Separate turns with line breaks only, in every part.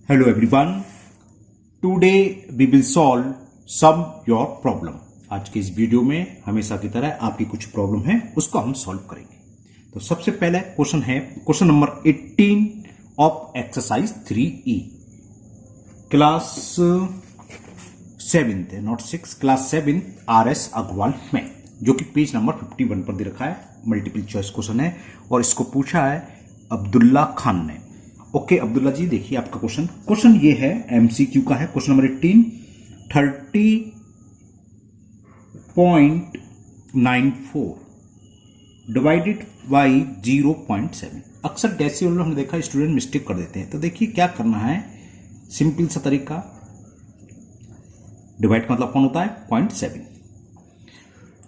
Hello everyone. Today we will solve some your problem. आज की इस वीडियो में हमेशा की तरह आपकी कुछ प्रॉब्लम है उसको हम सॉल्व करेंगे। तो सबसे पहले क्वेश्चन है question number 18 of exercise 3E class 7th है नॉट 6 क्लास 7 RS अग्रवाल में, जो कि पेज नंबर 51 पर दे रखा है। मल्टीपल चॉइस क्वेश्चन है और इसको पूछा है अब्दुल्ला खान ने। ओके अब्दुल्ला जी, देखिए आपका क्वेश्चन ये है, एमसीक्यू का है। Question number 18 30.94 divided by 0.7। अक्सर डेसिमल में हमने देखा स्टूडेंट मिस्टेक कर देते हैं। तो देखिए क्या करना है, सिंपल सा तरीका। डिवाइड का मतलब कौन होता है 0.7।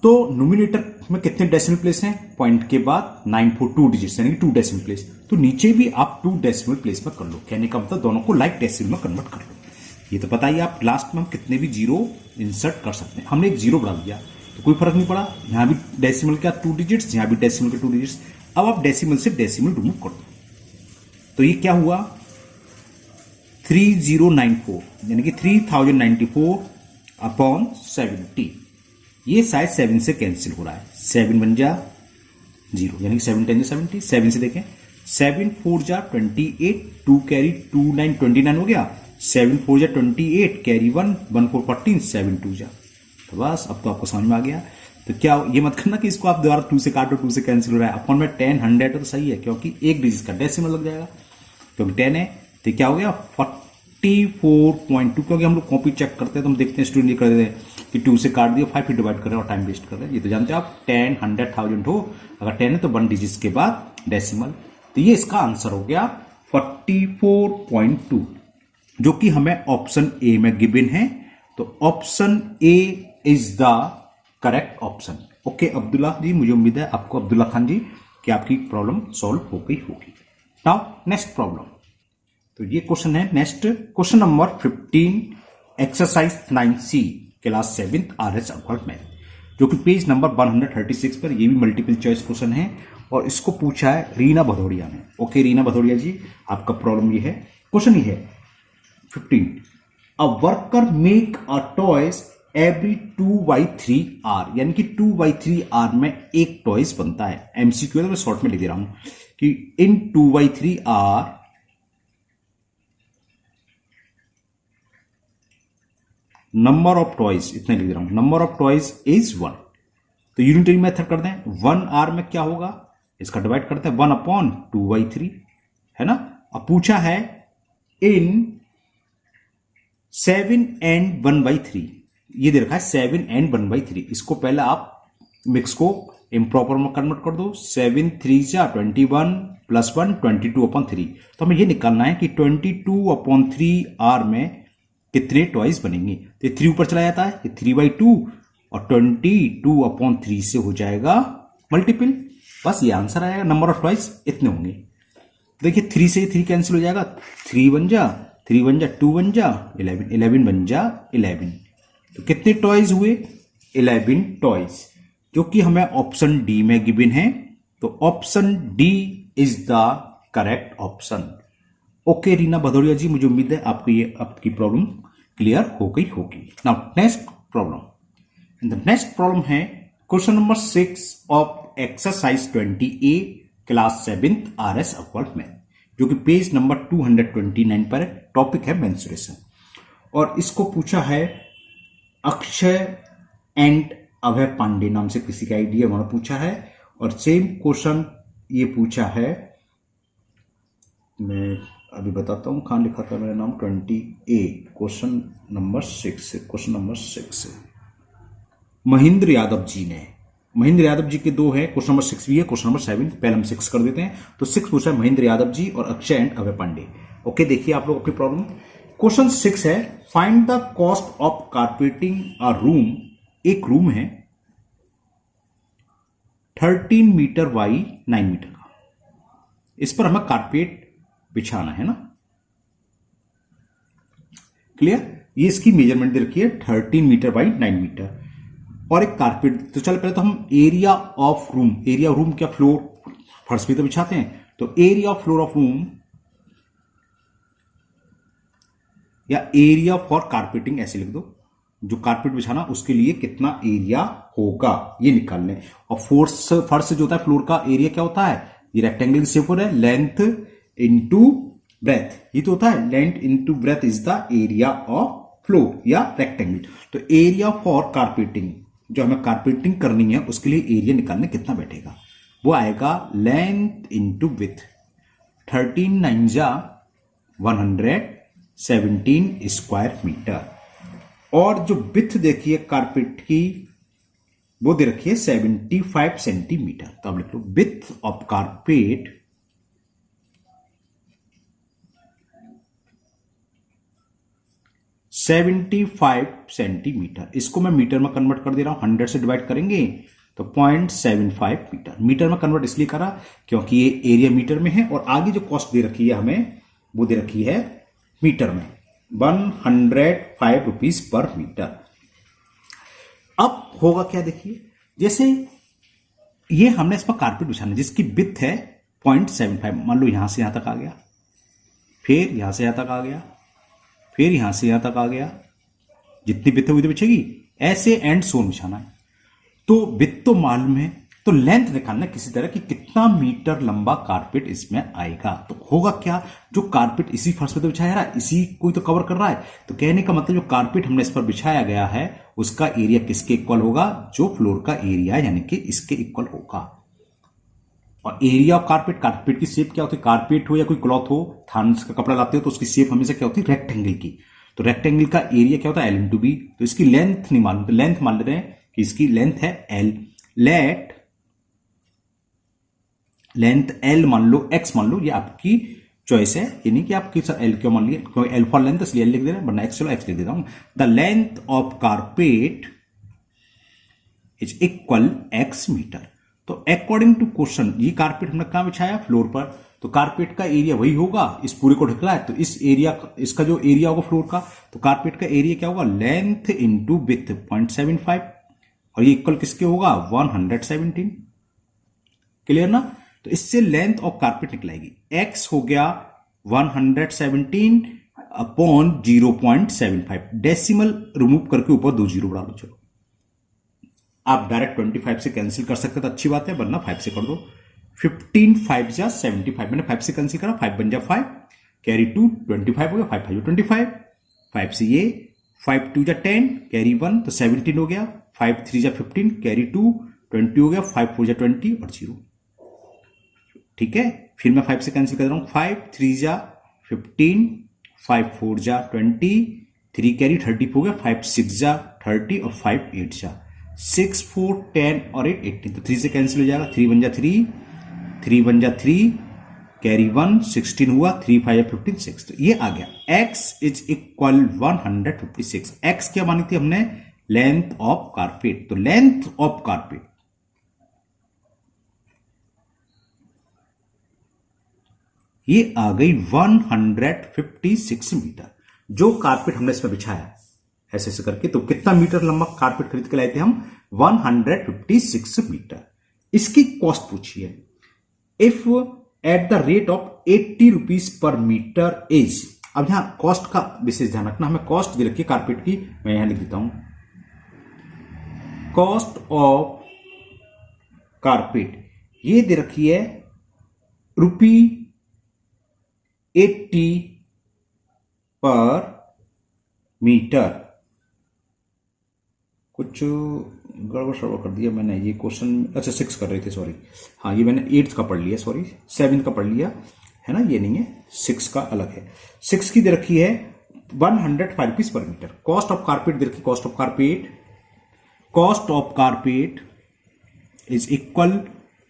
तो नोमिनेटर में कितने डेसिमल प्लेस हैं, पॉइंट के बाद 942 डिजिट्स यानी कि 2 डेसिमल प्लेस। तो नीचे भी आप 2 डेसिमल प्लेस में कर लो। कहने का मतलब दोनों को लाइक डेसिमल में कन्वर्ट कर लो। ये तो पता ही, आप लास्ट में हम कितने भी जीरो इंसर्ट कर सकते हैं। हमने एक जीरो बढ़ा दिया तो कोई फर्क नहीं पड़ा। यहां भी डेसिमल का 2 डिजिट्स, यहां भी डेसिमल के 2 डिजिट्स। अब आप डेसिमल से डेसिमल रिमूव कर दो तो ये क्या हुआ 3094 यानी कि 3094 अपॉन 70। ये शायद 7 से कैंसिल हो रहा है। 7 बन जा 0 यानी कि 7 10 70। 7 से देखें 7 4 जा 28, 2 कैरी 2 9 29 हो गया। 7 4 जा 28 कैरी 1 1 4 14, 7 2 जा। तो बस अब तो आपको समझ में आ गया। तो क्या ये मत करना कि इसको आप दोबारा 2 से काटो, 2 से कैंसिल हो रहा है। अपॉन में 10 100 तो सही है, क्योंकि एक डिजिट का डेसिमल लग जाएगा, क्योंकि 10 है। तो क्या हो गया 44.2। क्योंकि हम लोग कॉपी चेक करते हैं तो हम देखते हैं स्टूडेंट ये कर देते हैं कि 2 से काट दिया, 5 फिर डिवाइड कर रहे हैं और टाइम वेस्ट कर रहे हैं। ये तो जानते हैं आप 10 100 1000 हो, अगर 10 है तो 1 डिजिट्स के बाद डेसिमल। तो ये इसका आंसर हो गया 44.2, जो कि हमें ऑप्शन ए में गिवन है। तो option A is the correct option. Okay Abdullah ji, मुझे उम्मीद है आपको, अब्दुल्ला खान जी, कि आपकी प्रॉब्लम सॉल्व हो गई होगी। Now next problem. तो ये क्वेश्चन है next, question number 15 exercise 9C class 7th RS Agarwal में, जो कि पेज नंबर 136 पर। ये भी मल्टीपल चॉइस क्वेश्चन है और इसको पूछा है रीना भदौड़िया ने। ओके रीना भदौड़िया जी, आपका प्रॉब्लम ये है, क्वेश्चन ये है 15 a worker make a toys every 2/3 are, यानी कि 2/3 आर में एक टॉयज बनता है। एमसीक्यू मैं शॉर्ट में लिख दे रहा हूं कि इन 2/3 आर नंबर ऑफ टॉयज, इतना लिख रहा हूं, नंबर ऑफ टॉयज इज 1। तो यूनिटरी मेथड करते हैं। 1 आर में क्या होगा, इसका डिवाइड करते हैं 1 अपॉन 2/3, है ना। अब पूछा है इन 7 and 1/3, ये दे रखा है 7 and 1/3। इसको पहले आप मिक्स को इम्प्रॉपर में कन्वर्ट कर दो। 7 3 जा 21 प्लस 1 22/3। तो हमें ये निकालना है कि 22/3 आर में कितने टॉयज बनेंगे। तो 3 ऊपर चला जाता है, ये 3/2 और 22/3 से हो जाएगा मल्टीपल। बस ये आंसर आएगा, नंबर ऑफ टॉयज इतने होंगे। देखिए 3 से 3 कैंसिल हो जाएगा, 3 बन जा 3 बन जा 2 बन जा 11 11 बन जा 11। तो कितने टॉयज हुए 11 टॉयज, जो कि हमें ऑप्शन डी में गिवन है। तो option D is the correct option. Okay Reena Bhadauria ji, मुझे उम्मीद है आपको ये आपकी प्रॉब्लम क्लियर हो गई होगी। Now next problem. The next problem है question number 6 of exercise 20A class 7th RS Agarwal में, जो कि पेज नंबर 229 पर। टॉपिक है मेंस्ट्रुएशन और इसको पूछा है अक्षय एंड अभय पांडे नाम से किसी का आइडिया हमारा पूछा है। और सेम क्वेश्चन ये पूछा है, मैं अभी बताता हूं कहां लिखा था मेरा नाम, 20A क्वेश्चन नंबर 6 है। क्वेश्चन नंबर 6 है महेंद्र यादव जी ने। महेंद्र यादव जी के 2 है, क्वेश्चन नंबर 6 भी है, क्वेश्चन नंबर 7। पहले हम 6 कर देते हैं। तो 6 पूछा है महेंद्र यादव जी और अक्षय एंड अभय पांडे। ओके देखिए आप लोग अपनी प्रॉब्लम। क्वेश्चन 6 है find the cost of carpeting a room. एक रूम है 13 मीटर बाई 9 मीटर का, इस पर हमें कारपेट बिछाना है ना। क्लियर, ये इसकी मेजरमेंट दे रखी है 13 मीटर बाई 9 मीटर और एक कारपेट। तो चल पहले तो हम area of room, area room क्या फ्लोर फर्श पे तो बिछाते हैं, तो area of floor of room या एरिया फॉर कारपेटिंग ऐसे लिख दो, जो कारपेट बिछाना उसके लिए कितना एरिया होगा ये निकालने। और फर्श जो होता है फ्लोर का एरिया क्या होता है, ये रेक्टेंगल शेप हो रहा है, लेंथ इनटू ब्रेथ, ये तो होता है length into breadth is the area of floor या रेक्टेंगल। तो एरिया फॉर कारपेटिंग, जो हमें कारपेटिंग करनी है उसके लिए एरिया निकालने कितना बैठेगा, वो आएगा लेंथ इनटू विथ, 13 9 जा 117 स्क्वायर मीटर। और जो विथ देखिए कारपेट की वो दे रखी है 75 सेंटीमीटर। तो आप लिख लो विथ ऑफ कारपेट 75 सेंटीमीटर। इसको मैं मीटर में कन्वर्ट कर दे रहा हूं, 100 से डिवाइड करेंगे तो 0.75 मीटर। मीटर में कन्वर्ट इसलिए करा क्योंकि ये एरिया मीटर में है और आगे जो कॉस्ट दे रखी है हमें वो दे रखी है मीटर में, 105 रुपीज पर मीटर। अब होगा क्या देखिए, जैसे ये हमने इस पर कारपेट बिछाना जिसकी विड्थ है 0.75, मान लो यहां से यहां तक आ गया, फिर यहां से यहां तक आ गया, फिर यहां से यहां तक आ गया, जितनी विड्थ हुई तो बिछेगी, ऐसे एंड सोन बिछाना है। तो विड्थ तो मालूम है, तो लेंथ निकालना किसी तरह कि कितना मीटर लंबा कारपेट इसमें आएगा। तो होगा क्या, जो कारपेट इसी फर्श पे तो बिछाया रहा है, इसी कोई तो कवर कर रहा है, तो कहने का मतलब जो कारपेट हमने इस पर बिछाया गया है उसका एरिया किसके इक्वल होगा, जो फ्लोर का एरिया यानी कि इसके इक्वल होगा। और एरिया ऑफ कारपेट, कारपेट की शेप क्या होती है, कारपेट हो या कोई क्लॉथ हो, थान का कपड़ा लाते हो तो उसकी शेप हमेशा क्या होती है, रेक्टेंगल की। तो रेक्टेंगल का एरिया क्या होता है, एल इंटू बी। तो इसकी लेंथ नहीं मालूम, तो लेंथ मान ले रहे हैं कि इसकी लेंथ है एल। लेंथ एल मान लो, एक्स मान लो, ये आपकी चॉइस है, ये नहीं कि आपकी सर एल क्यों मान लिया, क्योंकि एल फॉर लेंथ इसलिए एल लिख दे रहे हैं, वरना एक्स, चलो एक्स लिख देता हूं। The length of carpet is equal x metre. तो अकॉर्डिंग टू क्वेश्चन ये कारपेट हमने कहां बिछाया, फ्लोर पर, तो कारपेट का एरिया वही होगा, इस पूरे को ढक रहा है, तो इस एरिया, इसका जो एरिया होगा फ्लोर का, तो कारपेट का एरिया क्या होगा, लेंथ इंटू विड्थ 0.75, और ये इक्वल किसके होगा, 117। क्लियर ना। तो इससे लेंथ ऑफ कारपेट निकलेगी, एक्स हो गया 117 अपॉन 0.75, डेसिमल रिमूव करके ऊपर 2 जीरो बढ़ा लो। चलो आप डायरेक्ट 25 से कैंसिल कर सकते तो अच्छी बात है, वरना 5 से कर दो। 15 5 जा 75, मैंने 5 से कैंसिल करा, 5 बन जा 5, कैरी 2 25 हो गया, 5 5 25, 5 से ये 5 2 जा 10, कैरी 1 तो 17 हो गया, 5 3 जा 15, कैरी 2 20 हो गया, 5 4 जा 20 और 0। ठीक है, फिर मैं 5 से कैंसिल कर रहा हूं, 5 3 जा 15, 5 4 जा 20, 3 कैरी 30 हो गया, 5 6 जा 30 और 5 8 जा 6 4 10 और 8 18, तो 3 से कैंसिल हो जाएगा, 3 बन जा 3, 3 बन जा 3, कैरी 1 16 हुआ, 3 5 या 15 6, तो ये आ गया x इज इक्वल 156। x क्या मानी थी हमने, लेंथ ऑफ कारपेट। तो लेंथ ऑफ कारपेट ये आ गई 156 मीटर, जो कारपेट हमने इसमें बिछाया ऐसे ऐसे करके। तो कितना मीटर लंबा कारपेट खरीद के लाए थे हम, 156 मीटर। इसकी कॉस्ट पूछी है, if at the rate of 80 rupees per metre is. अब यहां कॉस्ट का विशेष ध्यान रखना, हमें कॉस्ट दे रखी है कारपेट की, मैं यहां लिख देता हूं, कॉस्ट ऑफ कारपेट ये दे रखी है ₹80 पर मीटर। कुछ गड़बड़ सड़बड़ कर दिया मैंने, ये क्वेश्चन अच्छा 6 कर रहे थे, सॉरी, हाँ ये मैंने 8 का पढ़ लिया, सॉरी 7 का पढ़ लिया है ना, ये नहीं है, 6 का अलग है। 6 की दे रखी है 105 rupees per metre. Cost of carpet दे रखी, cost of carpet is equal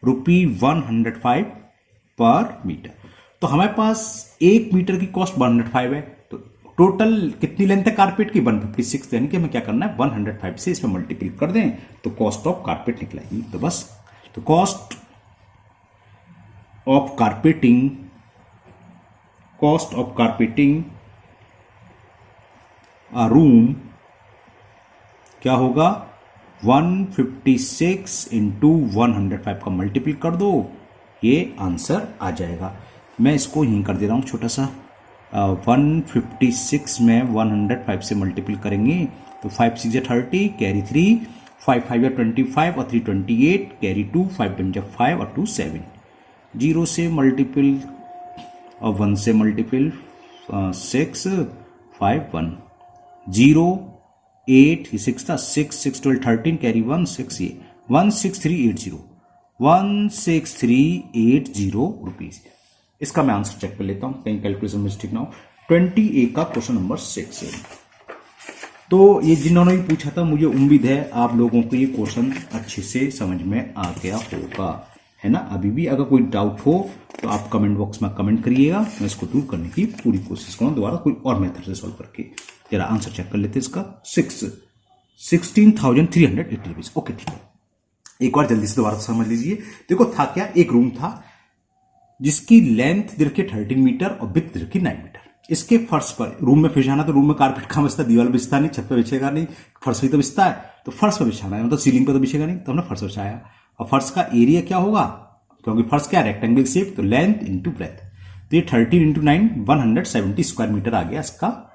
₹105 per metre. तो हमारे पास 1 मीटर की कॉस्ट 105 है, तो टोटल कितनी लेंथ है कारपेट की, 156, यानी कि हमें क्या करना है, 105 से इसमें मल्टीप्लाई कर दें तो कॉस्ट ऑफ कारपेट निकलेगी। तो बस, तो cost of carpeting a room क्या होगा, 156 इंटू 105 का मल्टीप्लाई कर दो, ये आंसर आ जाएगा। मैं इसको यहीं कर दे रहा हूं छोटा सा, 156 में 105 से मल्टीपल करेंगे तो 5 6 या 30, कैरी 3, 5 5 या 25 और 3 28, कैरी 2, 5 10 या 5 और 2 7, 0 से मल्टीपल और 1 से मल्टीपल 6 5 1, 0 8 ये 6 था, 6 6 12 13, कैरी 1 6, ये 16380 रुपीज। इसका मैं आंसर चेक कर लेता हूं कहीं कैलकुलेशन मिस्टेक ना हो। 20A का क्वेश्चन नंबर 6 है। तो ये जिन्होंने भी पूछा था, मुझे उम्मीद है आप लोगों को ये क्वेश्चन अच्छे से समझ में आ गया होगा, है ना। अभी भी अगर कोई डाउट हो तो आप कमेंट बॉक्स में कमेंट करिएगा, मैं इसको दूर करने की पूरी कोशिश करूंगा दोबारा कोई और मेथड से सॉल्व करके। जरा आंसर चेक कर लेते हैं इसका। 16,380 रुपीज। ओके ठीक है, एक बार जल्दी से दोबारा समझ लीजिए। देखो था क्या, एक रूम था जिसकी लेंथ दे रखी 13 मीटर और विड्थ दे रखी 9 मीटर। इसके फर्श पर रूम में बिछाना, तो रूम में कारपेट कहां बिछता, दीवार बिछता नहीं, छत पे बिछेगा नहीं, फर्श भी तो बिछता है, तो फर्श पर बिछाना है, मतलब सीलिंग पर तो बिछेगा नहीं, तो हमने फर्श बिछाया। और फर्श का एरिया क्या होगा, क्योंकि फर्श क्या रेक्टेंगल शेप, तो लेंथ इंटू ब्रेथ, तो ये 13 इंटू 9 170 स्क्वायर मीटर आ गया इसका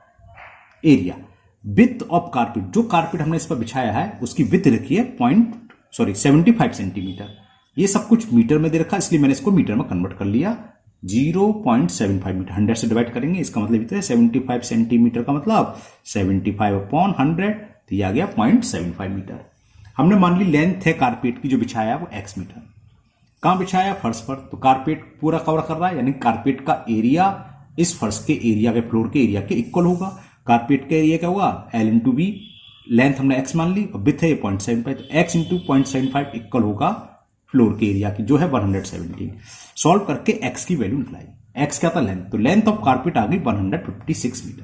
एरिया। विड्थ ऑफ कारपेट, जो कारपेट हमने इस पर बिछाया है उसकी विड्थ रखी है 75 सेंटीमीटर। ये सब कुछ मीटर में दे रखा, इसलिए मैंने इसको मीटर में कन्वर्ट कर लिया। 0.75 मीटर 100 से डिवाइड करेंगे, इसका मतलब इतना है 75 सेंटीमीटर का मतलब 75/100, तो ये आ गया 0.75 मीटर। हमने मान ली लेंथ है कारपेट की जो बिछाया वो x मीटर। कहां बिछाया, फर्श पर, तो कारपेट पूरा कवर कर रहा है, यानी कारपेट का एरिया इस फर्श के एरिया के फ्लोर के एरिया के इक्वल होगा। कारपेट का एरिया क्या होगा, L इंटू बी, लेंथ हमने x मान ली और विड्थ है 0.75, तो x इंटू 0.75 इक्वल होगा फ्लोर के एरिया की जो है 117। सॉल्व करके x की वैल्यू निकलाई। x क्या था, लेंथ, तो लेंथ ऑफ कारपेट आ गई 156 मीटर।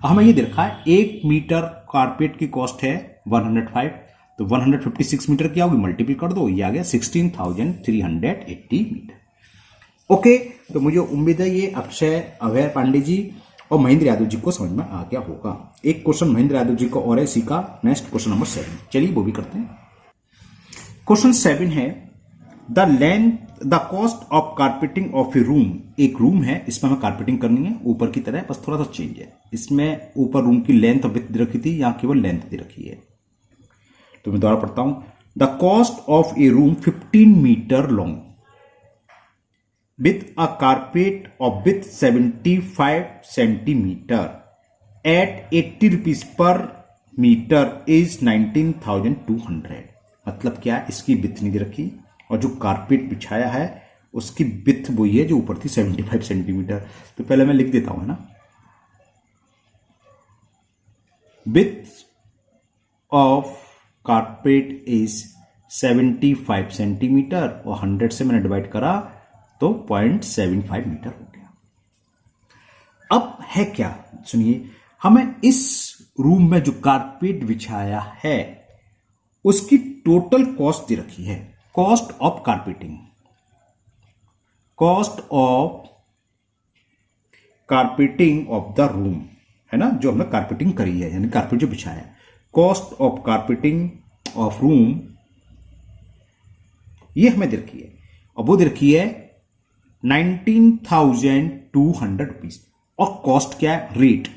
हमें ये देखा है 1 मीटर कारपेट की कॉस्ट है 105, तो 156 मीटर क्या होगी, मल्टीपल कर दो, ये आ गया 16,380 मीटर। ओके, तो मुझे उम्मीद है ये अक्षय, अभय पांडे जी और महेंद्र यादव जी को समझ में आ गया होगा। एक क्वेश्चन महेंद्र यादव जी को और है, इसी का नेक्स्ट क्वेश्चन नंबर 7, चलिए वो भी करते हैं। क्वेश्चन 7 है the cost of carpeting of a room. एक रूम है, इसमें हमें कारपेटिंग करनी है ऊपर की तरह, बस थोड़ा सा चेंज है। इसमें ऊपर रूम की लेंथ और विड्थ दे रखी थी, यहां केवल लेंथ दे रखी है। तो मैं दोबारा पढ़ता हूं, the cost of a room 15 metre long with a carpet of width 75 centimeter at 80 rupees per meter is 19,200। मतलब क्या है, इसकी विड्थ नहीं दे रखी और जो कारपेट बिछाया है उसकी विड्थ वही है जो ऊपर थी 75 सेंटीमीटर। तो पहले मैं लिख देता हूं, है ना, width of carpet is 75 centimetre और 100 से मैंने डिवाइड करा तो 0.75 मीटर हो गया। अब है क्या, सुनिए, हमें इस रूम में जो कारपेट बिछाया है उसकी टोटल कॉस्ट दे रखी है, cost of carpeting, cost of carpeting of the room, है ना, जो हमने कारपेटिंग करी है, यानी कारपेट जो बिछाया है, cost of carpeting of room ये हमें दे रखी है, और वो दे रखी है 19,200 रुपीज। और कॉस्ट क्या है, रेट,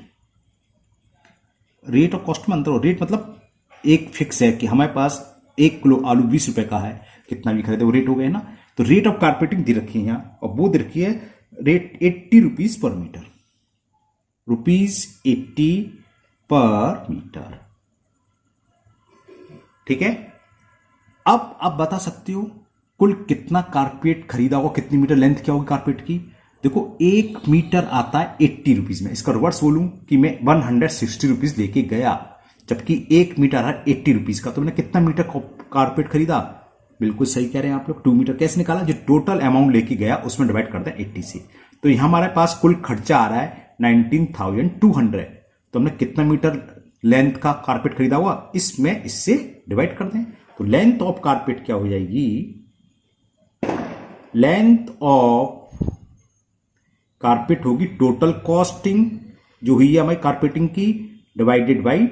रेट और कॉस्ट में अंतर हो। रेट मतलब एक फिक्स है कि हमारे पास 1 किलो आलू 20 रुपए का है, कितना भी खरीदे वो रेट हो गया ना। तो रेट ऑफ कारपेटिंग दे रखी है यहां, और वो दे रखी है रेट 80 रुपीज पर मीटर, ₹80 पर मीटर, ठीक है। अब आप बता सकते हो कुल कितना कारपेट खरीदा होगा, कितनी मीटर लेंथ क्या होगी कारपेट की। देखो 1 मीटर आता है 80 रुपीज में, इसका रिवर्स बोलूं कि मैं 160 रुपीज लेके गया, जबकि 1 मीटर है 80 रुपीज का, तो मैंने कितना मीटर कारपेट खरीदा। बिल्कुल सही कह रहे हैं आप लोग, 2 मीटर। कैसे निकाला, जो टोटल अमाउंट लेके गया उसमें डिवाइड करते हैं 80 से। तो यहां हमारे पास कुल खर्चा आ रहा है 19,200, तो हमने कितना मीटर लेंथ का कारपेट खरीदा हुआ, इसमें इससे डिवाइड कर दें। तो लेंथ ऑफ कारपेट क्या हो जाएगी, लेंथ ऑफ कारपेट होगी टोटल कॉस्टिंग जो हुई है हमारी कारपेटिंग की, डिवाइडेड बाई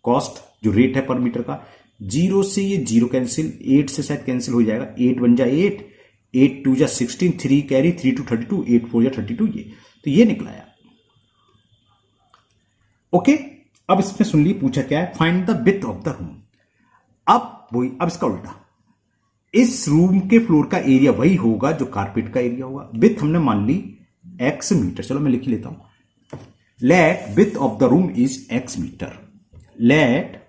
कॉस्ट जो रेट है पर मीटर का। 0 से ये 0 कैंसिल, 8 से शायद कैंसिल हो जाएगा, 8 1 जा 8 2 जा 16, 3 कैरी, 3 2 32, 8 4 जा 32, ये तो ये निकला है। ओके, अब इसमें सुन ली पूछा क्या है, find the width of the room. अब इसका उल्टा, इस रूम के फ्लोर का एरिया वही होगा जो कारपेट का एरिया होगा। विड्थ हमने मान ली x मीटर, चलो मैं लिख ही लेता हूं। Let width of the room is x metre, let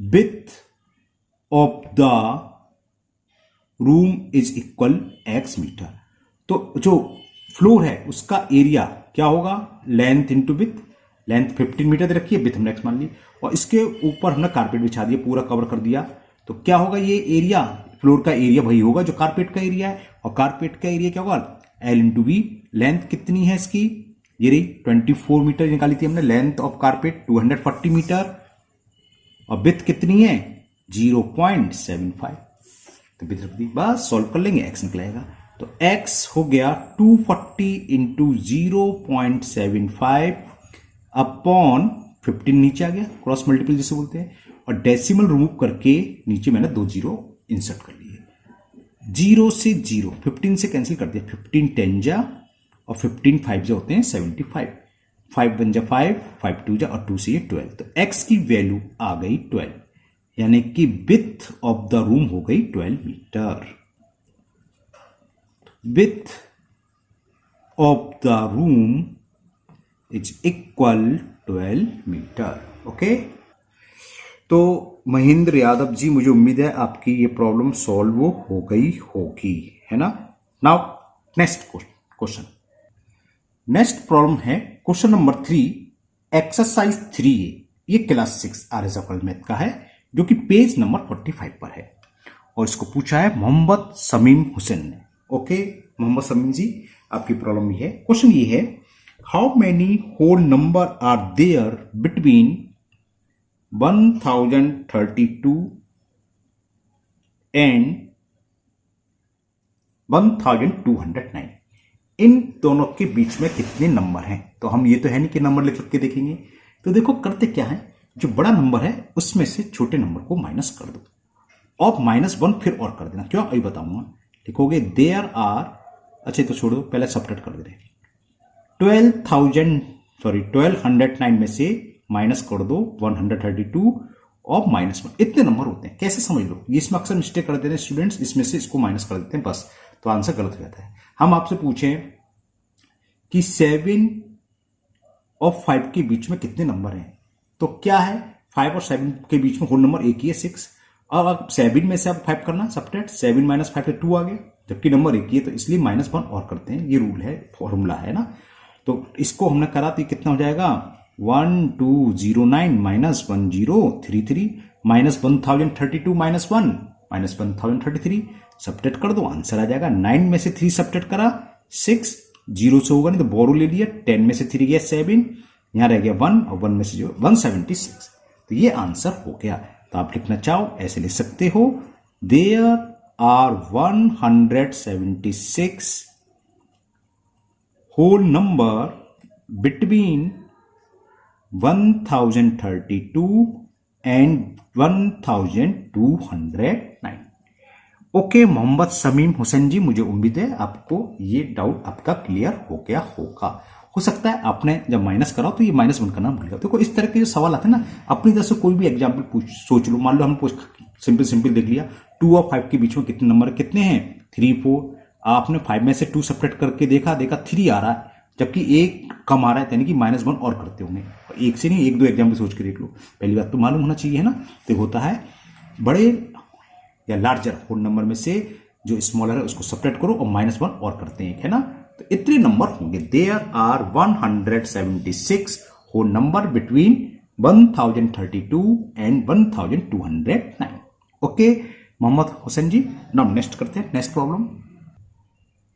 width of the room is equal x metre. तो जो फ्लोर है उसका एरिया क्या होगा, length into width. Length 15 metre दे रखी है, विड्थ हमने x मान ली, और इसके ऊपर हमने कारपेट बिछा दिया, पूरा कवर कर दिया। तो क्या होगा, ये एरिया फ्लोर का एरिया वही होगा जो कारपेट का एरिया है, और कारपेट का एरिया क्या होगा, L इंटू बी। लेंथ कितनी है इसकी, ये रही 24 मीटर निकाली थी हमने, लेंथ ऑफ कारपेट 240 मीटर, और विड्थ कितनी है 0.75। तो विड्थ रख दी, बस सॉल्व कर लेंगे, x निकलेगा। तो x हो गया 240 इंटू 0.75 अपॉन 15, नीचे आ गया, क्रॉस मल्टीपल जिसे बोलते हैं, और डेसिमल रिमूव करके नीचे मैंने 2 जीरो इंसर्ट कर लिए। 0 से 0, 15 से कैंसिल कर दिया, 15 10 जा और 15 5 जा होते हैं 75, 5 1 जा 5, 5 2 जा और 2 से ये 12। तो x की वैल्यू आ गई 12, यानी कि विड्थ ऑफ द रूम हो गई 12 metre. Width of the room is equal 12 metre. Okay, तो महेंद्र यादव जी, मुझे उम्मीद है आपकी ये प्रॉब्लम सॉल्व हो गई होगी, है ना। Now next question, next problem है क्वेश्चन नंबर 3, एक्सरसाइज 3A। ये क्लास 6 आर्यसफल मैथ का है, जो कि पेज नंबर 45 पर है, और इसको पूछा है मोहम्मद समीम हुसैन ने। ओके मोहम्मद समीम जी, आपकी प्रॉब्लम ये है, क्वेश्चन ये है, how many whole number are there between 1032 and 1209। इन दोनों के बीच में कितने नंबर हैं। तो हम ये तो है नहीं कि नंबर लिख के देखेंगे, तो देखो करते क्या है, जो बड़ा नंबर है उसमें से छोटे नंबर को माइनस कर दो, और -1 फिर और कर देना। क्यों, अभी बताऊंगा। लिखोगे देयर आर, अच्छा तो छोड़ दो, पहले सब्ट्रैक्ट कर दे, 1209 में से माइनस कर दो 132 और -1, इतने नंबर होते हैं। कैसे समझ लो, ये इसमें अक्सर मिस्टेक कर देते हैं स्टूडेंट्स, इसमें से इसको माइनस कर देते हैं बस, तो आंसर गलत हो जाता है। हम आपसे पूछें कि 7 और 5 के बीच में कितने नंबर हैं, तो क्या है, 5 और 7 के बीच में होल नंबर एक ही है 6, और अब 7 में से आप 5 करना सब्ट्रैक्ट, 7 - 5 से 2 आ गया, जबकि नंबर एक ही है, तो इसलिए -1 और करते हैं, ये रूल है, फॉर्मूला है ना। तो इसको हमने करा तो कितना हो जाएगा, 1209 - 1033 -1032 -1 -1033, सब्ट्रैक्ट कर दो, आंसर आ जाएगा। 9 में से 3 सब्ट्रैक्ट करा 6, 0 से होगा नहीं तो बोरो ले लिया, 10 में से 3 गया 7, यहां रह गया 1, और 1 में से 0 176, तो ये आंसर हो गया। तो आप लिखना चाहो ऐसे लिख सकते हो, there are 176 whole number between 1032 and 1209। Okay Mohammad Samim Hussain ji, मुझे उम्मीद है आपको ये डाउट आपका क्लियर हो गया होगा। हो सकता है आपने जब माइनस करा तो ये -1 करना भूल गया। देखो इस तरह के जो सवाल आते हैं ना, अपनी तरफ से कोई भी एग्जाम्पल सोच लो। मान लो हम सिंपल देख लिया, 2 और 5 के बीच में कितने नंबर कितने हैं, 3 4। आपने 5 में से 2 सब्ट्रैक्ट करके देखा 3 आ रहा है, जबकि एक कम आ रहा है, यानी कि -1 और करते होंगे। एक से नहीं, 1-2 एग्जाम्पल सोच के देख लो। पहली बात तो मालूम होना चाहिए, है ना। तो होता है बड़े या लार्जर होल नंबर में से जो स्मॉलर है उसको सब्ट्रैक्ट करो और -1 और करते हैं, है ना। तो इतने नंबर होंगे। There are 176 whole number between 1032 and 1209। Okay Mohammad Hussain ji, now next करते हैं नेक्स्ट प्रॉब्लम।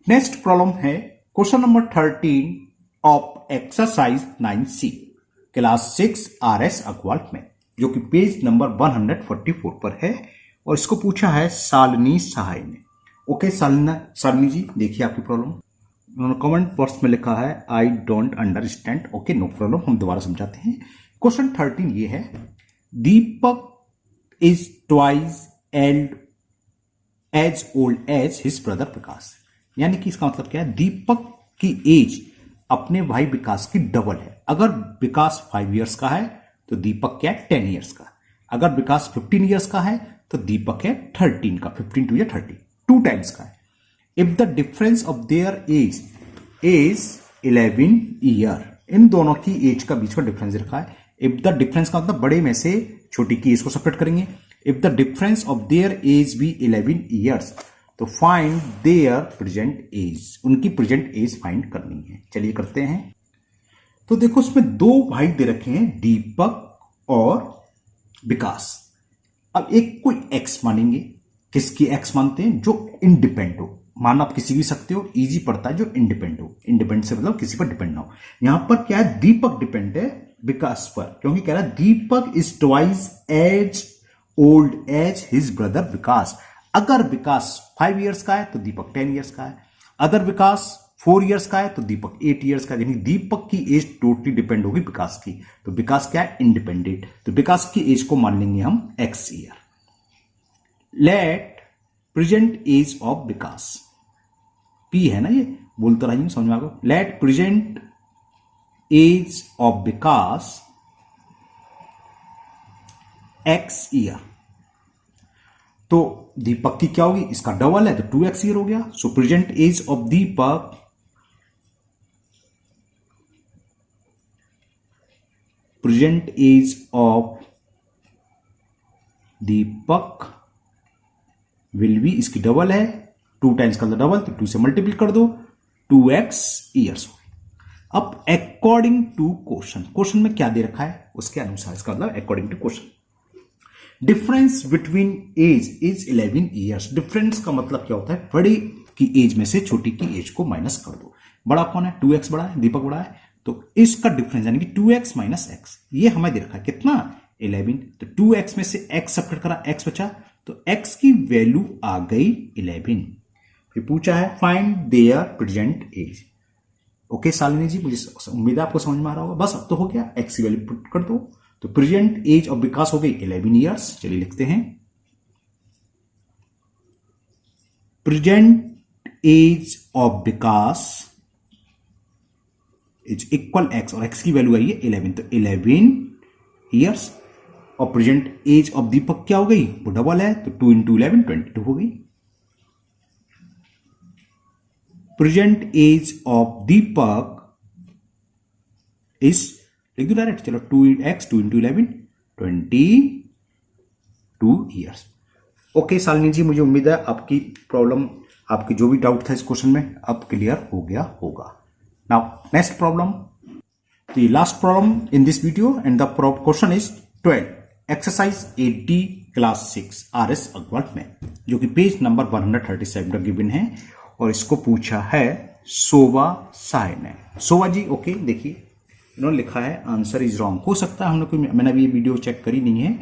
नेक्स्ट प्रॉब्लम है question number 13 of exercise 9C class 6 RS Agarwal में, जो कि पेज नंबर 144 पर है, और इसको पूछा है शालिनी सहाय ने। ओके शालिनी जी, देखिए आपकी प्रॉब्लम। उन्होंने कमेंट बॉक्स में लिखा है I don't understand. Okay no problem, हम दोबारा समझाते हैं। क्वेश्चन 13 ये है, Deepak is twice as old as his brother Prakash. यानी कि इसका मतलब क्या है, दीपक की एज अपने भाई विकास की डबल है। अगर विकास 5 ईयर्स का है तो दीपक क्या है 10 ईयर्स का। अगर विकास 15 ईयर्स का है तो दीपक है 13 का, 15 टू या 30, 2 टाइम्स का है। If the difference of their age is 11 year, इन दोनों की एज का बीच में डिफरेंस रखा है। इफ द डिफरेंस का मतलब बड़े में से छोटी की एज को सेपरेट करेंगे। If the difference of their age भी 11 ईयर्स, तो फाइंड देयर प्रेजेंट एज, उनकी प्रेजेंट एज फाइंड करनी है। चलिए करते हैं। तो देखो इसमें 2 भाई दे रखे हैं, दीपक और विकास। अब एक कोई एक्स मानेंगे। किसकी एक्स मानते हैं? जो इंडिपेंडेंट हो। मान आप किसी भी सकते हो, इजी पड़ता है जो इंडिपेंडेंट हो। इंडिपेंडेंट से मतलब किसी पर डिपेंड ना हो। यहां पर क्या है, दीपक डिपेंड है विकास पर, क्योंकि कह रहा है Deepak is twice as old as his brother Vikas. अगर विकास 5 ईयर्स का है तो दीपक 10 ईयर्स का है। अगर विकास 4 ईयर्स का है तो दीपक 8 ईयर्स का है। यानी दीपक की एज टोटली डिपेंड होगी विकास की। तो विकास क्या है? इंडिपेंडेंट। तो विकास की एज को मान लेंगे हम x year. Let present age of Vikas, p है ना, ये बोलते रहिए समझ में आएगा। Let present age of Vikas x year. तो दीपक की क्या होगी? इसका डबल है तो 2x ईयर हो गया। So present age of Deepak will be, इसकी डबल है, 2 टाइम्स का डबल तो 2 से मल्टीपल कर दो, 2x ईयर्स हो गए। अब अकॉर्डिंग टू क्वेश्चन में क्या दे रखा है उसके अनुसार, इसका मतलब according to question. Difference between age is 11 years. Difference का मतलब क्या होता है? बड़ी की एज में से छोटी की एज को माइनस कर दो। बड़ा कौन है? 2x बड़ा है, दीपक बड़ा है, तो इसका डिफरेंस यानी कि 2x माइनस x, ये हमें दे रखा है कितना? 11। तो 2x में से x सब्ट्रैक्ट करा, x बचा, तो x की वैल्यू आ गई 11। फिर पूछा है find their present age. Okay Shalini ji, मुझे उम्मीद है आपको समझ में आ रहा होगा। बस अब तो हो गया, x की वैल्यू पुट कर दो। तो प्रेजेंट एज ऑफ विकास हो गई 11 ईयर्स। चलिए लिखते हैं, present age of Vikas is equal x, और x की वैल्यू आई है 11, तो 11 ईयर्स। और प्रेजेंट एज ऑफ दीपक क्या हो गई? वो डबल है, तो 2 इंटू 11 22 हो गई। Present age of Deepak is, लिख दो डायरेक्ट, चलो 2x 2 into 11 22 years. Okay Shalini ji, मुझे उम्मीद है आपकी प्रॉब्लम, आपकी जो भी डाउट था इस क्वेश्चन में अब क्लियर हो गया होगा। नाउ नेक्स्ट प्रॉब्लम, तो ये last problem in this video and the question is 12 exercise 80 class 6 RS Agarwal में, जो कि पेज नंबर 137 पर गिवन है। और इसको पूछा है शोभा साय ने। शोभा जी ओके, देखिए इन्होंने लिखा है आंसर इज रॉन्ग। हो सकता है हम लोग को, मैंने अभी ये वीडियो चेक करी नहीं है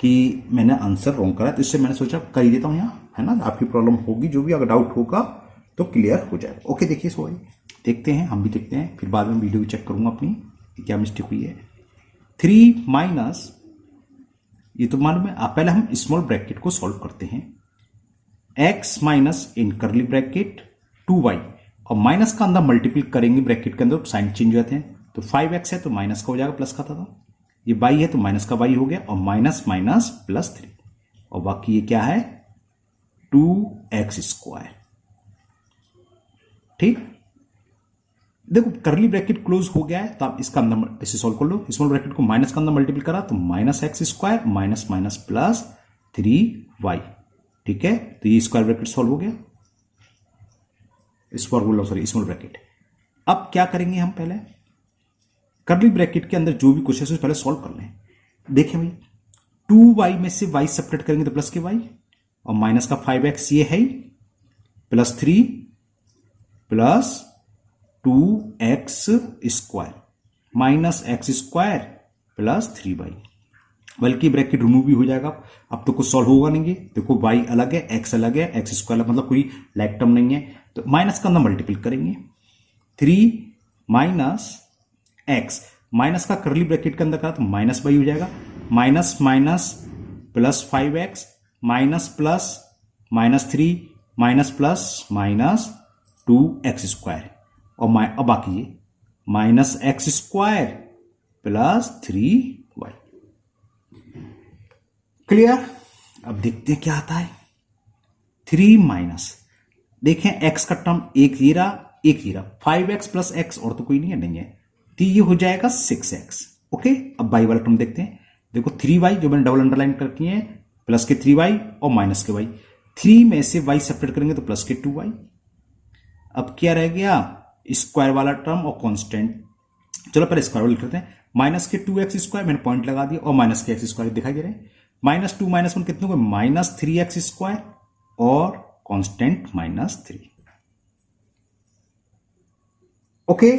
कि मैंने आंसर रॉन्ग करा, तो इससे मैंने सोचा कर ही देता हूँ यहाँ, है ना। आपकी प्रॉब्लम होगी जो भी, अगर डाउट होगा तो क्लियर हो जाएगा। ओके देखिए शोभा जी, देखते हैं, हम भी देखते हैं, फिर बाद में वीडियो भी चेक करूंगा अपनी कि क्या मिस्टेक हुई है। 3 माइनस, ये तो मान में पहले हम स्मॉल ब्रैकेट को सॉल्व करते हैं। x माइनस इन करली ब्रैकेट 2y, और माइनस का अंदर मल्टीपल करेंगे ब्रैकेट के अंदर, साइन चेंज हो जाते हैं। तो 5x है तो माइनस का हो जाएगा, प्लस का था। ये y है तो माइनस का y हो गया, और माइनस माइनस प्लस 3, और बाकी ये क्या है 2x स्क्वायर। ठीक, देखो करली ब्रैकेट क्लोज हो गया है, तो आप इसका अंदर इसे सॉल्व कर लो। स्मॉल ब्रैकेट को माइनस का अंदर मल्टीपल करा तो minus x square minus minus plus 3y। ठीक है, तो ये स्क्वायर ब्रैकेट सॉल्व हो गया, स्मॉल ब्रैकेट। अब क्या करेंगे हम, पहले करली ब्रैकेट के अंदर जो भी क्वेश्चन है पहले सॉल्व कर लें। देखिए भाई 2y में से y सेपरेट करेंगे तो प्लस के y, और माइनस का 5x ये है, plus 3 plus 2x square minus x square plus 3y, बल्कि ब्रैकेट रिमूव भी हो जाएगा। अब तो कुछ सॉल्व होगा नहीं, देखो y अलग है, x अलग है, x स्क्वायर मतलब कोई लाइक टर्म नहीं है, तो माइनस का अंदर मल्टीपल करेंगे। 3 माइनस एक्स, माइनस का करली ब्रैकेट के अंदर करा तो माइनस y हो जाएगा, minus minus plus 5x minus plus minus 3 minus plus minus 2x square, और अब बाकी ये minus x square plus 3y। Clear? अब देखते हैं क्या आता है। 3 माइनस, देखें एक्स का टर्म एक ही रहा, 5x प्लस एक्स और तो कोई नहीं है, तो ये हो जाएगा 6x। ओके, अब y वाला टर्म देखते हैं। देखो 3y जो मैंने डबल अंडरलाइन कर किए हैं, प्लस के 3y और माइनस के y। 3 में से y सेपरेट करेंगे तो प्लस के 2y। अब क्या रह गया? स्क्वायर वाला टर्म और कांस्टेंट। चलो पहले स्क्वायर वाला करते हैं। माइनस के 2x स्क्वायर, मैंने पॉइंट लगा दिया, और माइनस के एक्स स्क्वायर दिखाई दे रहे हैं। -2 -1 कितने को? -3x स्क्वायर और कांस्टेंट -3। ओके,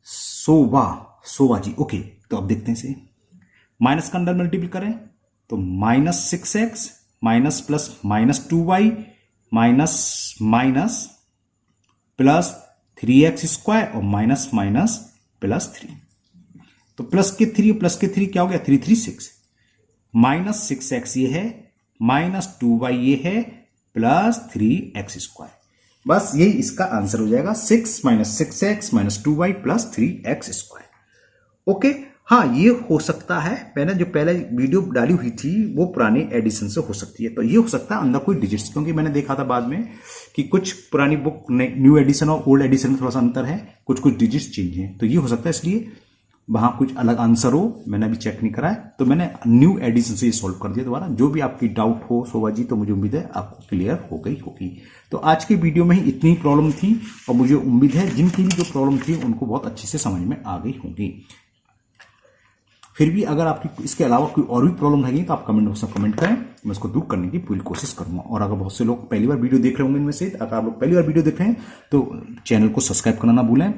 सोवा जी। ओके, तो अब देखते हैं इसे। माइनस का अंदर मल्टीपल करें तो -6x minus plus -2y minus minus plus 3x square और माइनस माइनस प्लस 3। तो प्लस के 3 क्या हो गया? 3 3 6। -6x ये है, -2y ये है, प्लस 3x स्क्वायर। बस यही इसका आंसर हो जाएगा। 6 - 6x - 2y plus 3x square. Okay, हाँ ये हो सकता है, मैंने जो पहले वीडियो डाली हुई थी वो पुराने एडिशन से हो सकती है, तो ये हो सकता है अंदर कोई डिजिट्स, क्योंकि मैंने देखा था बाद में कि कुछ पुरानी बुक न्यू एडिशन और ओल्ड एडिशन में थोड़ा सा अंतर है, कुछ डिजिट्स चेंज हैं, तो ये हो सकता है इसलिए वहां कुछ अलग आंसर हो। मैंने अभी चेक नहीं करा है, तो मैंने न्यू एडिशन से ये सॉल्व कर दिया दोबारा। जो भी आपकी डाउट हो शोभा जी, तो मुझे उम्मीद है आपको क्लियर हो गई होगी। तो आज की वीडियो में ही इतनी प्रॉब्लम थी, और मुझे उम्मीद है जिनकी भी जो प्रॉब्लम थी उनको बहुत अच्छे से समझ में आ गई होगी। फिर भी अगर आपकी इसके अलावा कोई और भी प्रॉब्लम रहेगी तो आप कमेंट बॉक्स में कमेंट करें, मैं उसको दूर करने की पूरी कोशिश करूंगा। और अगर बहुत से लोग पहली बार वीडियो देख रहे होंगे इनमें से, अगर आप लोग पहली बार वीडियो देख रहे हैं तो चैनल को सब्सक्राइब करना ना भूलें।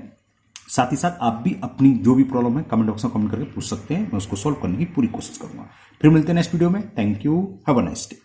साथ ही साथ आप भी अपनी जो भी प्रॉब्लम है कमेंट बॉक्स में कमेंट करके पूछ सकते हैं, मैं उसको सॉल्व करने की पूरी कोशिश करूंगा। फिर मिलते हैं नेक्स्ट वीडियो में। Thank you, have a nice day.